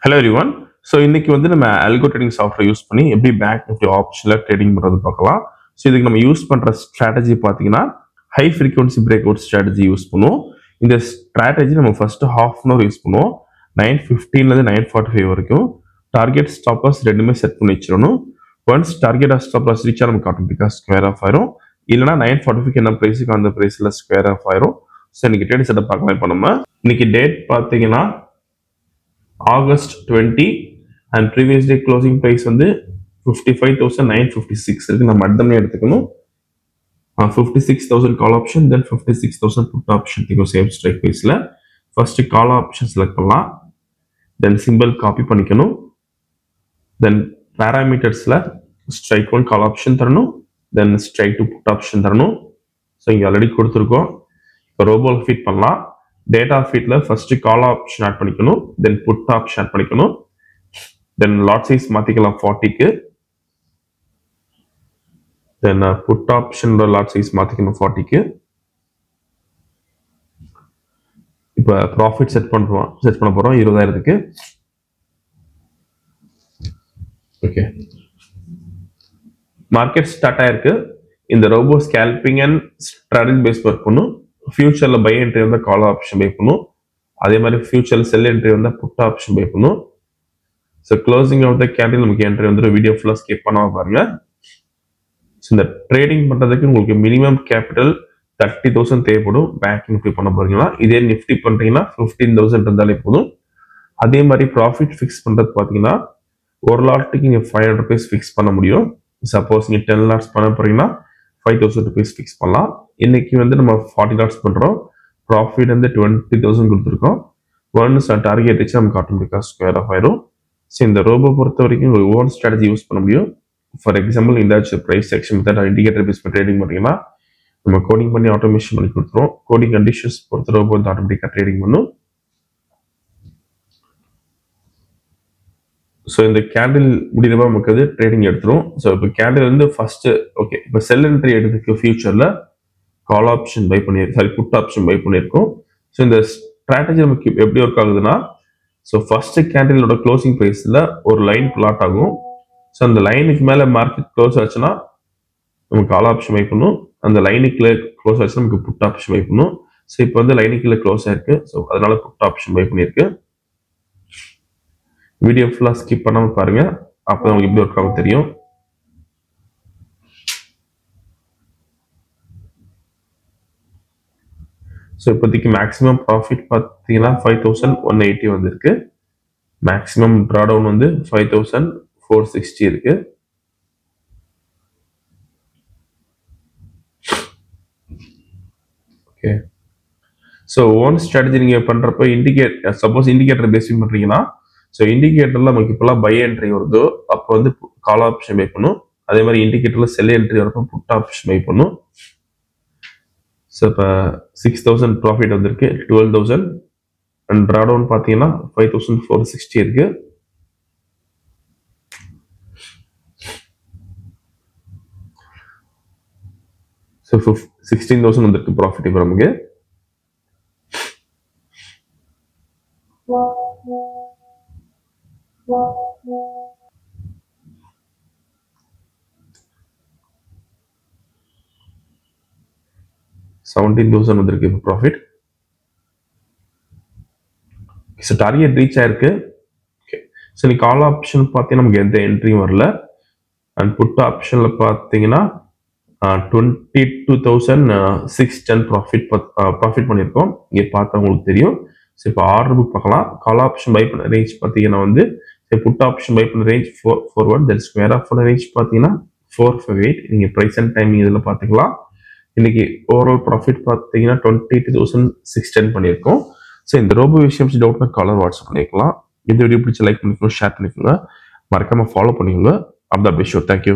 Hello everyone. So இன்னைக்கு வந்து நம்ம algo trading software யூஸ் பண்ணி எப்படி பேங்க் நிஃப்டி ஆப்ஷன்ல ட்ரேடிங் பண்றது பார்க்கலாம். ஸோ இதுக்கு நம்ம யூஸ் பண்ற ஸ்ட்ராட்டஜி பார்த்தீங்கன்னா high frequency break out strategy use பண்ணுவோம். இந்த ஸ்ட்ராட்டஜி நம்ம first half an hour use பண்ணுவோம். 9:15லேருந்து 9:45 வரைக்கும் டார்கெட் ஸ்டாப்பர்ஸ் ரெண்டுமே செட் பண்ணி வச்சிடணும். ஒன்ஸ் டார்கெட் ஸ்டாப்பர்ஸ் ரீச் நமக்கு ஆட்டோமேட்டிக்காக ஸ்கொயர் ஆஃப் ஆயிரும். இல்லைனா 9:45 என்ன ப்ரைஸுக்கு அந்த ப்ரைஸில் ஸ்கொயர் ஆஃப் ஆயிரும். ஸோ இன்னைக்கு ட்ரேட் செட்டப் பார்க்கலாம். இப்போ நம்ம இன்னைக்கு டேட் பார்த்தீங்கன்னா August 20 and previous day closing price வந்து 55,956 இருக்கு. நம்ம அட்டமே எடுத்துக்கணும். 56,000 call option then 56,000 put option இருக்கும் சேம் ஸ்ட்ரைக் பிரைஸ்ல. ஃபர்ஸ்ட் கால் ஆப்ஷன் செலக்ட் பண்ணலாம். தென் சிம்பிள் காப்பி பண்ணிக்கணும். தென் பாராமீட்டர்ஸ்ல ஸ்ட்ரைக் 1 கால் ஆப்ஷன் தரணும். தென் ஸ்ட்ரைக் 2 புட் ஆப்ஷன் தரணும். ஸோ இங்கே ஆல்ரெடி கொடுத்துருக்கோம். இப்போ ரோபோ ஃபிட் பண்ணலாம். டேட்டா ஃபீட்ல ஃபர்ஸ்ட் கால் ஆப்ஷன் ஆட் பண்ணிக்கணும். தென் புட் ஆப்ஷன் ஆட் பண்ணிக்கணும். தென் லாட் சைஸ் மாத்திக்கலாம் 40க்கு. தென் புட் ஆப்ஷனோட லாட் சைஸ் மாத்திக்கணும் 40க்கு. இப்போ ப்ராஃபிட் செட் பண்ண போறோம் 20,000க்கு. ஓகே, மார்க்கெட் ஸ்டார்ட் ஆயிருக்கு. இந்த robo scalping and strategy base work பண்ணும். ஃபியூச்சர்ல பை என்ட்ரி வந்தா கால் ஆப்ஷன் பை பண்ணும். அதே மாதிரி ஃபியூச்சர்ல செல் என்ட்ரி வந்தா புட் ஆப்ஷன் பை பண்ணும். So closing of the candle நமக்கு என்ட்ரி வந்து வீடியோ ஃபுல்லா ஸ்கிப் பண்ணாம பாருங்க. ஸோ இந்த ட்ரேடிங் பண்றதுக்கு உங்களுக்கு மினிமம் கேபிட்டல் 30,000 தேவைப்படும். பேங்க் நிஃப்டி பண்ண போறீங்களா, இதே நிஃப்டி பண்றீங்கன்னா 15,000 இருந்தாலே போதும். அதே மாதிரி ப்ராஃபிட் ஃபிக்ஸ் பண்றது பாத்தீங்கன்னா ஒரு லாட்டுக்கு நீங்க 500 rupees ஃபிக்ஸ் பண்ண முடியும். சப்போஸ் நீங்க 10 லாட்ஸ் பண்ண போறீங்கன்னா 5,000 rupees ஃபிக்ஸ் பண்ணலாம். இன்னைக்கு வந்து நம்ம 40 லாட்ஸ் பண்றோம். ப்ராஃபிட் வந்து 20,000 கொடுத்துருக்கோம். ஒன்ஸ் டார்கெட் வச்சு நமக்கு ஆட்டோமேட்டிக்காக ஸ்கொயர் ஆஃப் ஆயிரும். ஸோ இந்த ரோபோ பொறுத்த வரைக்கும் உங்களுக்கு ஓன் ஸ்ட்ராட்டஜி யூஸ் பண்ண முடியும். ஃபார் எக்ஸாம்பிள் இந்த price section method indicator base பண்ணி ட்ரேடிங் பண்ணீங்கன்னா நம்ம கோடிங் பண்ணி ஆட்டோமேஷன் பண்ணி கொடுத்துருவோம். கோடிங் கண்டிஷன்ஸ் பொறுத்த ரோபோ வந்து ஆட்டோமேட்டிக்காக ட்ரேடிங் பண்ணும். ஸோ இந்த கேண்டில் முடிகிறப்ப நமக்கு வந்து ட்ரேடிங் எடுத்துரும். ஸோ இப்போ கேண்டில் வந்து ஃபர்ஸ்ட் ஓகே, இப்போ செல் என்ட்ரி எடுத்துக்கு ஃபியூச்சர்ல கால் ஆப்ஷன் பை பண்ணியிருக்கோம், புட் ஆப்ஷன் பை பண்ணியிருக்கோம். ஸோ இந்த ஸ்ட்ராட்டஜி நமக்கு எப்படி ஒர்க் ஆகுதுன்னா, ஸோ ஃபர்ஸ்ட் கேண்டிலோட க்ளோசிங் ப்ரைஸ்ல ஒரு லைன் பிளாட் ஆகும். ஸோ அந்த லைனுக்கு மேலே மார்க்கெட் க்ளோஸ் ஆச்சுன்னா நமக்கு கால் ஆப்ஷன் பை பண்ணும். அந்த லைனுக்குள்ள க்ளோஸ் ஆச்சுன்னா நமக்கு புட் ஆப்ஷன் பை பண்ணும். ஸோ இப்போ வந்து லைனுக்குள்ள க்ளோஸ் ஆயிருக்கு. ஸோ அதனால புட் ஆப்ஷன் பை பண்ணியிருக்கு. வீடியோ ஃபுல்லாக ஸ்கிப் பண்ணாமல் பாருங்க, அப்போ உங்களுக்கு எப்படி ஒர்க் ஆகும் தெரியும். ஸோ இப்போதைக்கு மேக்ஸிமம் ப்ராஃபிட் பார்த்தீங்கன்னா 5,180 வந்திருக்கு. மேக்ஸிமம் ட்ராடவுன் வந்து 5,460 இருக்கு. ஓகே, ஸோ ஓன் ஸ்ட்ராட்டஜி நீங்கள் பண்ணுறப்ப சப்போஸ் இண்டிகேட்டர் பேசிங் பண்ணுறீங்கன்னா, ஸோ இண்டிகேட்டர்ல நமக்கு இப்போலாம் பை என்ட்ரி வருதோ அப்போ வந்து கால் ஆப்ஷன் பை பண்ணும். அதே மாதிரி இண்டிகேட்டர்ல செல் என்ட்ரி வரப்போ புட் ஆப்ஷன் பை பண்ணும். ஸோ இப்போ 6,000 ப்ராஃபிட் வந்திருக்கு, 12,000 அண்ட் ட்ராடவுன் பார்த்தீங்கன்னா 5,460 இருக்கு. ஸோ 16,000 வந்திருக்கு ப்ராஃபிட் இப்போ நமக்கு. $17,000 வந்திருக்கு இப்போ ப்ராஃபிட். ஸோ டார்கெட் ரீச் ஆயிருக்கு. ஓகே, ஸோ நீ கால் ஆப்ஷன் பார்த்தீங்கன்னா நமக்கு எந்த என்ட்ரியும் வரல. அண்ட் புட் ஆப்ஷன்ல பார்த்தீங்கன்னா 22,610 ப்ராஃபிட் பண்ணியிருக்கோம். இங்கே பார்த்தா உங்களுக்கு தெரியும். ஸோ இப்போ ஆர்டர் புக் பார்க்கலாம். கால் ஆப்ஷன் பை பண்ண ரேஞ்ச் பார்த்தீங்கன்னா வந்து புட் ஆப்ஷன் பை பண்ண ரேஞ்ச் 441, தென் ஸ்கொயர் ஆஃப் பண்ண ரேஞ்ச் பார்த்தீங்கன்னா 458. நீங்கள் ப்ரைஸ் அண்ட் டைமிங் இதில் பார்த்துக்கலாம். இன்னைக்கு ஓவரால் ப்ராஃபிட் பார்த்தீங்கன்னா 22,610 பண்ணியிருக்கோம். ஸோ இந்த ரோபோ விஷயம் டவுட்னா காலர் வாட்ஸ்அப் பண்ணிக்கலாம். இந்த வீடியோ பிடிச்ச லைக் பண்ணிக்கணும், ஷேர் பண்ணிக்கோங்க, மறக்காம ஃபாலோ பண்ணிக்கோங்க. அப்தான் பெஸ்ட் ஷோ. தேங்க்யூ.